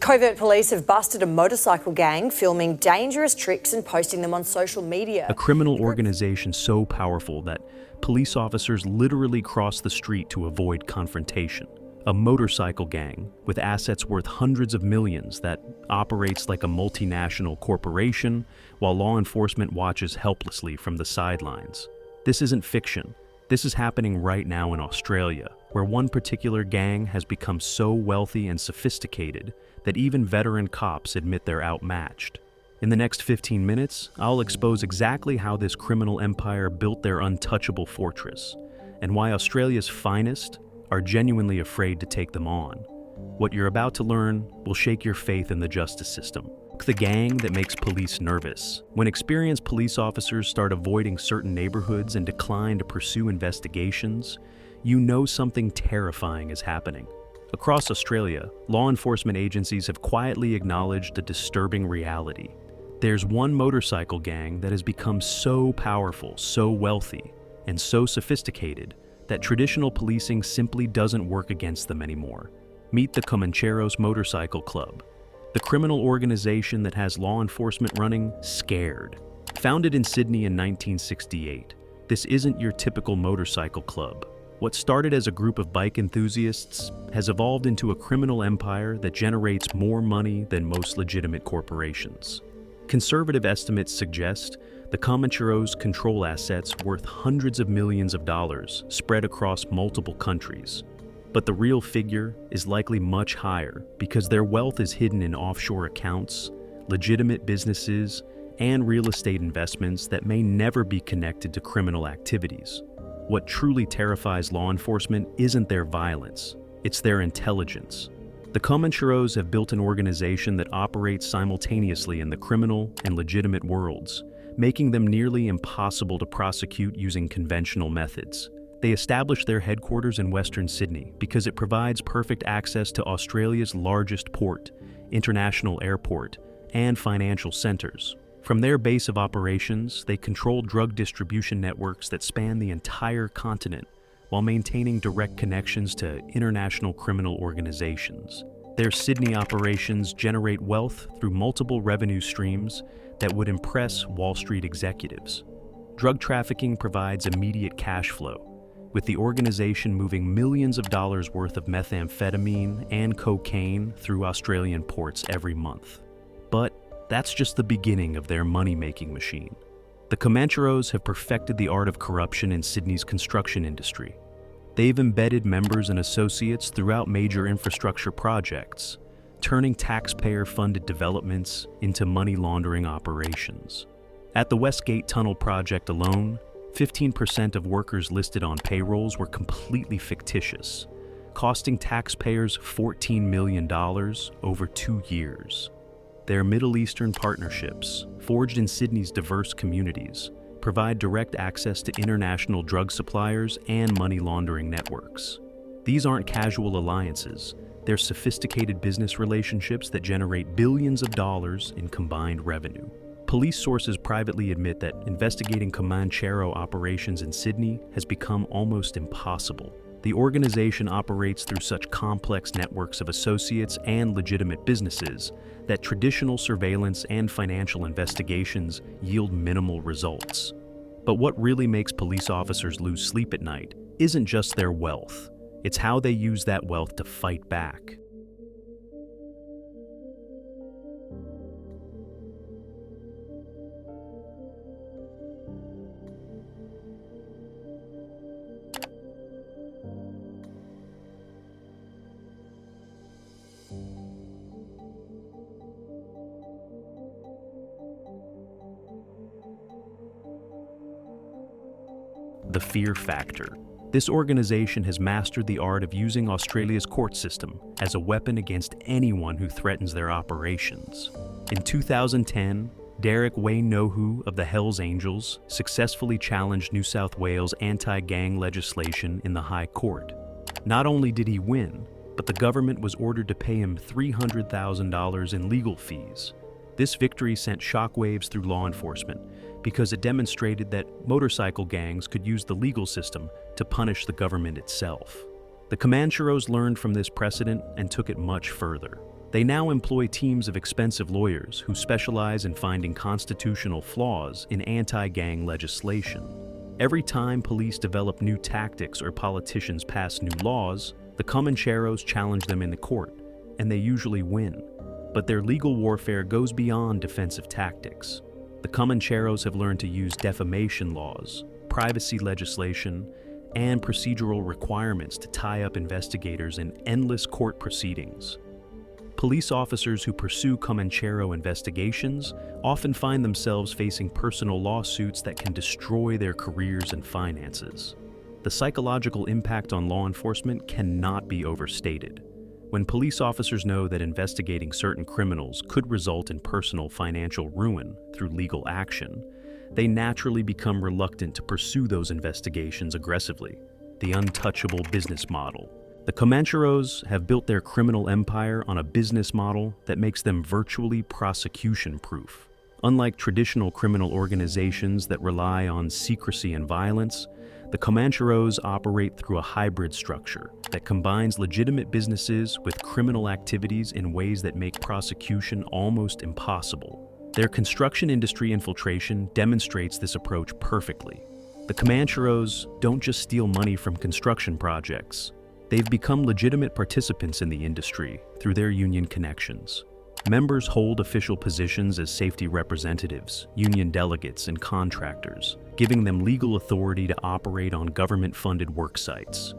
Covert police have busted a motorcycle gang filming dangerous tricks and posting them on social media. A criminal organization so powerful that police officers literally cross the street to avoid confrontation. A motorcycle gang with assets worth hundreds of millions that operates like a multinational corporation while law enforcement watches helplessly from the sidelines. This isn't fiction. This is happening right now in Australia, where one particular gang has become so wealthy and sophisticated that even veteran cops admit they're outmatched. In the next 15 minutes, I'll expose exactly how this criminal empire built their untouchable fortress, and why Australia's finest are genuinely afraid to take them on. What you're about to learn will shake your faith in the justice system. The gang that makes police nervous. When experienced police officers start avoiding certain neighborhoods and decline to pursue investigations, you know something terrifying is happening. Across Australia, law enforcement agencies have quietly acknowledged a disturbing reality. There's one motorcycle gang that has become so powerful, so wealthy, and so sophisticated that traditional policing simply doesn't work against them anymore. Meet the Comancheros Motorcycle Club, the criminal organization that has law enforcement running scared. Founded in Sydney in 1968, this isn't your typical motorcycle club. What started as a group of bike enthusiasts has evolved into a criminal empire that generates more money than most legitimate corporations. Conservative estimates suggest the Comancheros control assets worth hundreds of millions of dollars spread across multiple countries. But the real figure is likely much higher because their wealth is hidden in offshore accounts, legitimate businesses, and real estate investments that may never be connected to criminal activities. What truly terrifies law enforcement isn't their violence, it's their intelligence. The Comancheros have built an organization that operates simultaneously in the criminal and legitimate worlds, making them nearly impossible to prosecute using conventional methods. They established their headquarters in Western Sydney because it provides perfect access to Australia's largest port, international airport, and financial centers. From their base of operations, they control drug distribution networks that span the entire continent while maintaining direct connections to international criminal organizations. Their Sydney operations generate wealth through multiple revenue streams that would impress Wall Street executives. Drug trafficking provides immediate cash flow, with the organization moving millions of dollars worth of methamphetamine and cocaine through Australian ports every month. But that's just the beginning of their money-making machine. The Comancheros have perfected the art of corruption in Sydney's construction industry. They've embedded members and associates throughout major infrastructure projects, turning taxpayer-funded developments into money laundering operations. At the Westgate Tunnel project alone, 15% of workers listed on payrolls were completely fictitious, costing taxpayers $14 million over 2 years. Their Middle Eastern partnerships, forged in Sydney's diverse communities, provide direct access to international drug suppliers and money laundering networks. These aren't casual alliances, they're sophisticated business relationships that generate billions of dollars in combined revenue. Police sources privately admit that investigating Comanchero operations in Sydney has become almost impossible. The organization operates through such complex networks of associates and legitimate businesses that traditional surveillance and financial investigations yield minimal results. But what really makes police officers lose sleep at night isn't just their wealth, it's how they use that wealth to fight back. The fear factor. This organization has mastered the art of using Australia's court system as a weapon against anyone who threatens their operations. In 2010, Derek Wayne-Nohu of the Hells Angels successfully challenged New South Wales anti-gang legislation in the High Court. Not only did he win, but the government was ordered to pay him $300,000 in legal fees. This victory sent shockwaves through law enforcement because it demonstrated that motorcycle gangs could use the legal system to punish the government itself. The Comancheros learned from this precedent and took it much further. They now employ teams of expensive lawyers who specialize in finding constitutional flaws in anti-gang legislation. Every time police develop new tactics or politicians pass new laws, the Comancheros challenge them in the court, and they usually win. But their legal warfare goes beyond defensive tactics. The Comancheros have learned to use defamation laws, privacy legislation, and procedural requirements to tie up investigators in endless court proceedings. Police officers who pursue Comanchero investigations often find themselves facing personal lawsuits that can destroy their careers and finances. The psychological impact on law enforcement cannot be overstated. When police officers know that investigating certain criminals could result in personal financial ruin through legal action, they naturally become reluctant to pursue those investigations aggressively. The untouchable business model. The Comancheros have built their criminal empire on a business model that makes them virtually prosecution-proof. Unlike traditional criminal organizations that rely on secrecy and violence, the Comancheros operate through a hybrid structure that combines legitimate businesses with criminal activities in ways that make prosecution almost impossible. Their construction industry infiltration demonstrates this approach perfectly. The Comancheros don't just steal money from construction projects. They've become legitimate participants in the industry through their union connections. Members hold official positions as safety representatives, union delegates, and contractors, giving them legal authority to operate on government-funded work sites.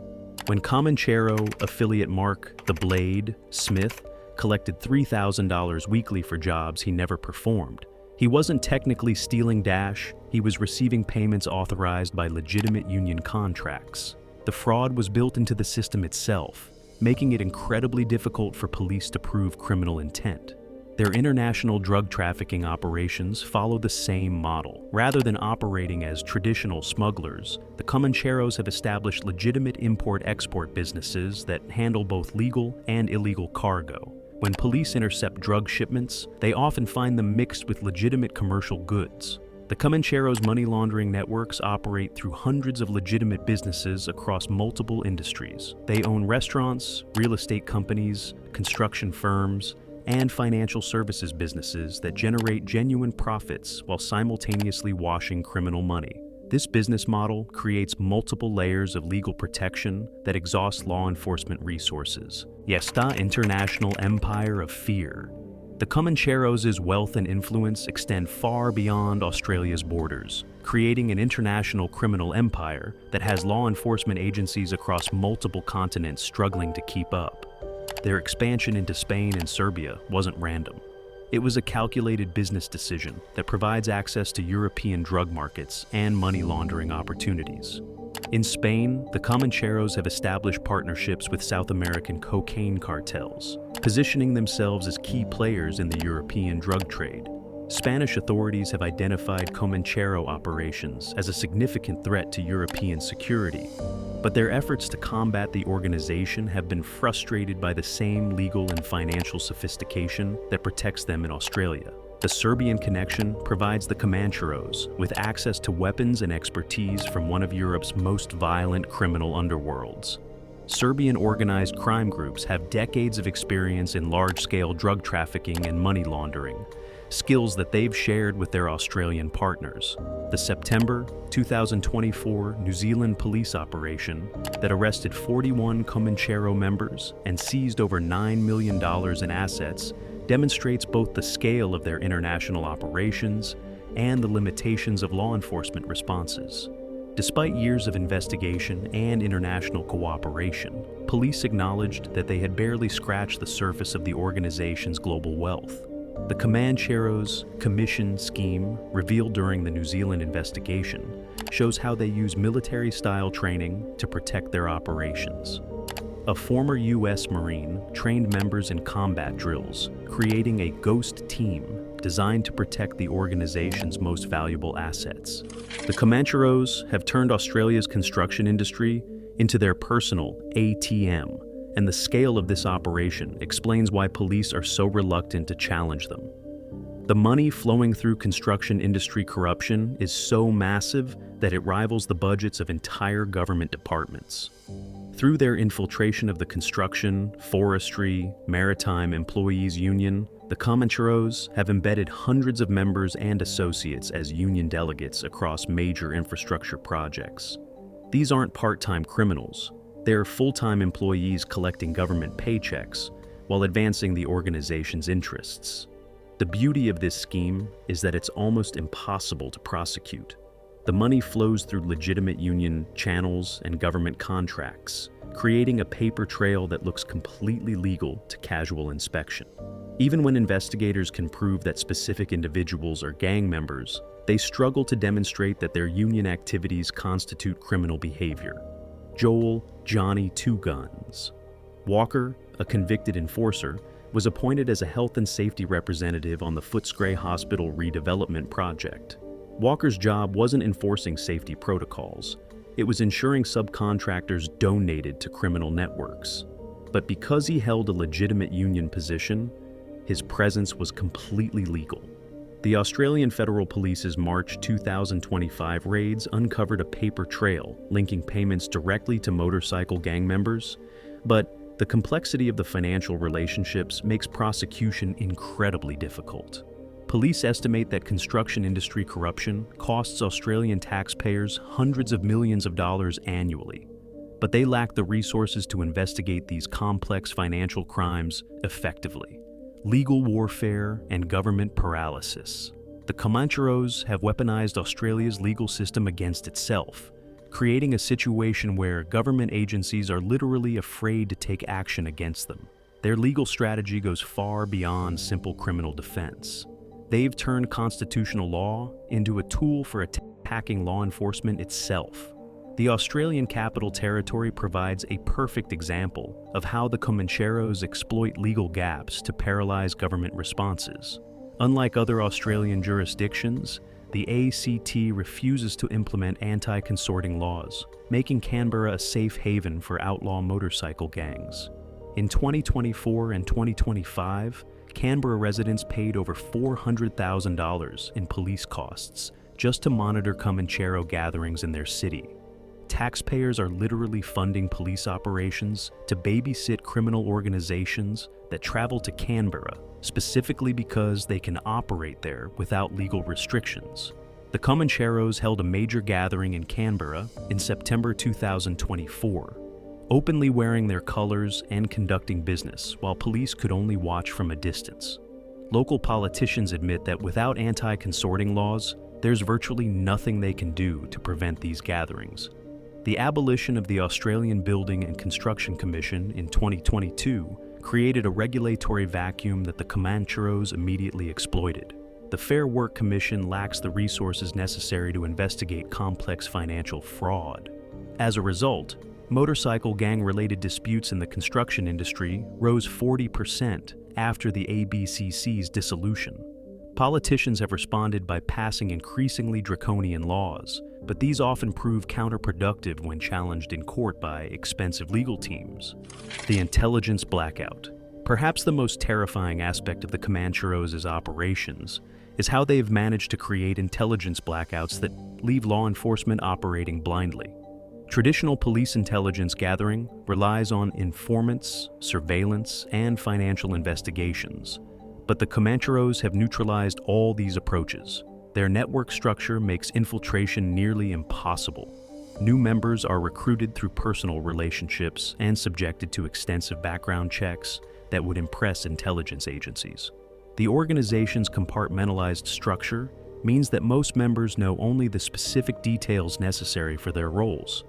When Comanchero affiliate Mark "The Blade" Smith collected $3,000 weekly for jobs he never performed, he wasn't technically stealing Dash, he was receiving payments authorized by legitimate union contracts. The fraud was built into the system itself, making it incredibly difficult for police to prove criminal intent. Their international drug trafficking operations follow the same model. Rather than operating as traditional smugglers, the Comancheros have established legitimate import-export businesses that handle both legal and illegal cargo. When police intercept drug shipments, they often find them mixed with legitimate commercial goods. The Comancheros' money laundering networks operate through hundreds of legitimate businesses across multiple industries. They own restaurants, real estate companies, construction firms, and financial services businesses that generate genuine profits while simultaneously washing criminal money. This business model creates multiple layers of legal protection that exhaust law enforcement resources. Esta international empire of fear. The Comancheros' wealth and influence extend far beyond Australia's borders, creating an international criminal empire that has law enforcement agencies across multiple continents struggling to keep up. Their expansion into Spain and Serbia wasn't random. It was a calculated business decision that provides access to European drug markets and money laundering opportunities. In Spain, the Comancheros have established partnerships with South American cocaine cartels, positioning themselves as key players in the European drug trade. Spanish authorities have identified Comanchero operations as a significant threat to European security, but their efforts to combat the organization have been frustrated by the same legal and financial sophistication that protects them in Australia. The Serbian connection provides the Comancheros with access to weapons and expertise from one of Europe's most violent criminal underworlds. Serbian organized crime groups have decades of experience in large-scale drug trafficking and money laundering, skills that they've shared with their Australian partners. The September 2024 New Zealand police operation that arrested 41 Comanchero members and seized over $9 million in assets demonstrates both the scale of their international operations and the limitations of law enforcement responses. Despite years of investigation and international cooperation, police acknowledged that they had barely scratched the surface of the organization's global wealth. The Comancheros' commission scheme, revealed during the New Zealand investigation, shows how they use military-style training to protect their operations. A former U.S. Marine trained members in combat drills, creating a ghost team designed to protect the organization's most valuable assets. The Comancheros have turned Australia's construction industry into their personal ATM, and the scale of this operation explains why police are so reluctant to challenge them. The money flowing through construction industry corruption is so massive that it rivals the budgets of entire government departments. Through their infiltration of the construction, forestry, maritime employees union, the Comancheros have embedded hundreds of members and associates as union delegates across major infrastructure projects. These aren't part-time criminals. They're full-time employees collecting government paychecks while advancing the organization's interests. The beauty of this scheme is that it's almost impossible to prosecute. The money flows through legitimate union channels and government contracts, creating a paper trail that looks completely legal to casual inspection. Even when investigators can prove that specific individuals are gang members, they struggle to demonstrate that their union activities constitute criminal behavior. Joel "Johnny Two Guns" Walker, a convicted enforcer, was appointed as a health and safety representative on the Footscray Hospital redevelopment project. Walker's job wasn't enforcing safety protocols. It was ensuring subcontractors donated to criminal networks. But because he held a legitimate union position, his presence was completely legal. The Australian Federal Police's March 2025 raids uncovered a paper trail linking payments directly to motorcycle gang members, but the complexity of the financial relationships makes prosecution incredibly difficult. Police estimate that construction industry corruption costs Australian taxpayers hundreds of millions of dollars annually, but they lack the resources to investigate these complex financial crimes effectively. Legal warfare and government paralysis. The Comancheros have weaponized Australia's legal system against itself, creating a situation where government agencies are literally afraid to take action against them. Their legal strategy goes far beyond simple criminal defense. They've turned constitutional law into a tool for attacking law enforcement itself. The Australian Capital Territory provides a perfect example of how the Comancheros exploit legal gaps to paralyze government responses. Unlike other Australian jurisdictions, the ACT refuses to implement anti-consorting laws, making Canberra a safe haven for outlaw motorcycle gangs. In 2024 and 2025, Canberra residents paid over $400,000 in police costs just to monitor Comanchero gatherings in their city. Taxpayers are literally funding police operations to babysit criminal organizations that travel to Canberra specifically because they can operate there without legal restrictions. The Comancheros held a major gathering in Canberra in September 2024, openly wearing their colors and conducting business while police could only watch from a distance. Local politicians admit that without anti-consorting laws, there's virtually nothing they can do to prevent these gatherings. The abolition of the Australian Building and Construction Commission in 2022 created a regulatory vacuum that the Comancheros immediately exploited. The Fair Work Commission lacks the resources necessary to investigate complex financial fraud. As a result, motorcycle gang-related disputes in the construction industry rose 40% after the ABCC's dissolution. Politicians have responded by passing increasingly draconian laws, but these often prove counterproductive when challenged in court by expensive legal teams. The intelligence blackout. Perhaps the most terrifying aspect of the Comancheros' operations is how they have managed to create intelligence blackouts that leave law enforcement operating blindly. Traditional police intelligence gathering relies on informants, surveillance, and financial investigations. But the Comancheros have neutralized all these approaches. Their network structure makes infiltration nearly impossible. New members are recruited through personal relationships and subjected to extensive background checks that would impress intelligence agencies. The organization's compartmentalized structure means that most members know only the specific details necessary for their roles,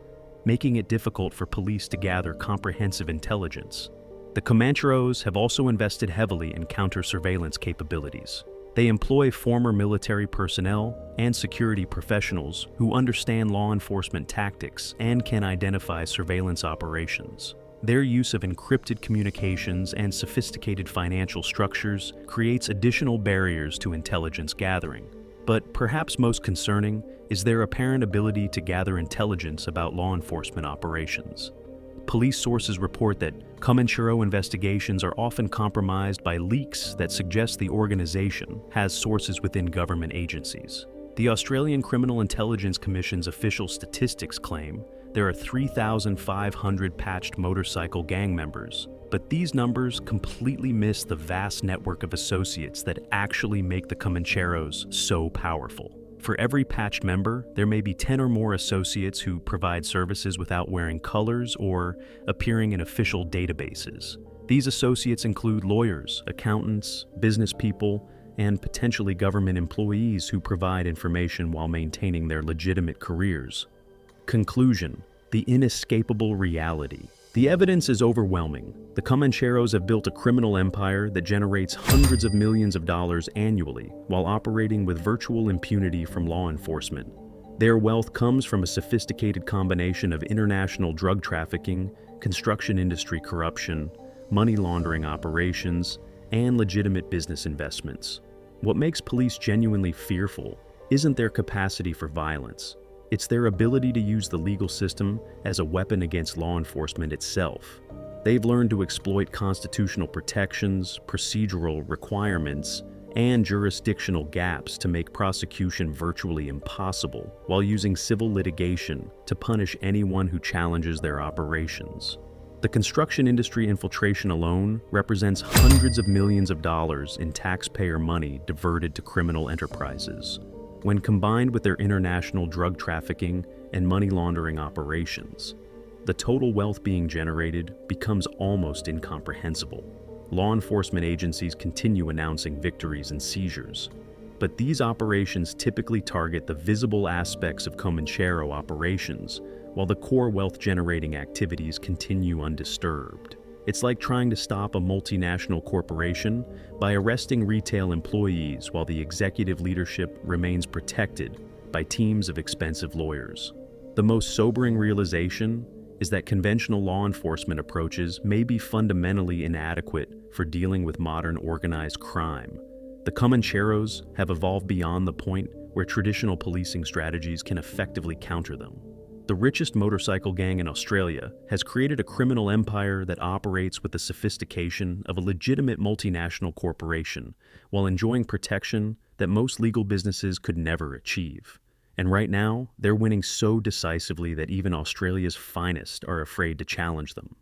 making it difficult for police to gather comprehensive intelligence. The Comancheros have also invested heavily in counter-surveillance capabilities. They employ former military personnel and security professionals who understand law enforcement tactics and can identify surveillance operations. Their use of encrypted communications and sophisticated financial structures creates additional barriers to intelligence gathering. But perhaps most concerning is their apparent ability to gather intelligence about law enforcement operations. Police sources report that Comanchero investigations are often compromised by leaks that suggest the organization has sources within government agencies. The Australian Criminal Intelligence Commission's official statistics claim there are 3,500 patched motorcycle gang members. But these numbers completely miss the vast network of associates that actually make the Comancheros so powerful. For every patched member, there may be 10 or more associates who provide services without wearing colors or appearing in official databases. These associates include lawyers, accountants, business people, and potentially government employees who provide information while maintaining their legitimate careers. Conclusion: the inescapable reality. The evidence is overwhelming. The Comancheros have built a criminal empire that generates hundreds of millions of dollars annually while operating with virtual impunity from law enforcement. Their wealth comes from a sophisticated combination of international drug trafficking, construction industry corruption, money laundering operations, and legitimate business investments. What makes police genuinely fearful isn't their capacity for violence. It's their ability to use the legal system as a weapon against law enforcement itself. They've learned to exploit constitutional protections, procedural requirements, and jurisdictional gaps to make prosecution virtually impossible, while using civil litigation to punish anyone who challenges their operations. The construction industry infiltration alone represents hundreds of millions of dollars in taxpayer money diverted to criminal enterprises. When combined with their international drug trafficking and money laundering operations, the total wealth being generated becomes almost incomprehensible. Law enforcement agencies continue announcing victories and seizures, but these operations typically target the visible aspects of Comanchero operations, while the core wealth-generating activities continue undisturbed. It's like trying to stop a multinational corporation by arresting retail employees while the executive leadership remains protected by teams of expensive lawyers. The most sobering realization is that conventional law enforcement approaches may be fundamentally inadequate for dealing with modern organized crime. The Comancheros have evolved beyond the point where traditional policing strategies can effectively counter them. The richest motorcycle gang in Australia has created a criminal empire that operates with the sophistication of a legitimate multinational corporation while enjoying protection that most legal businesses could never achieve. And right now, they're winning so decisively that even Australia's finest are afraid to challenge them.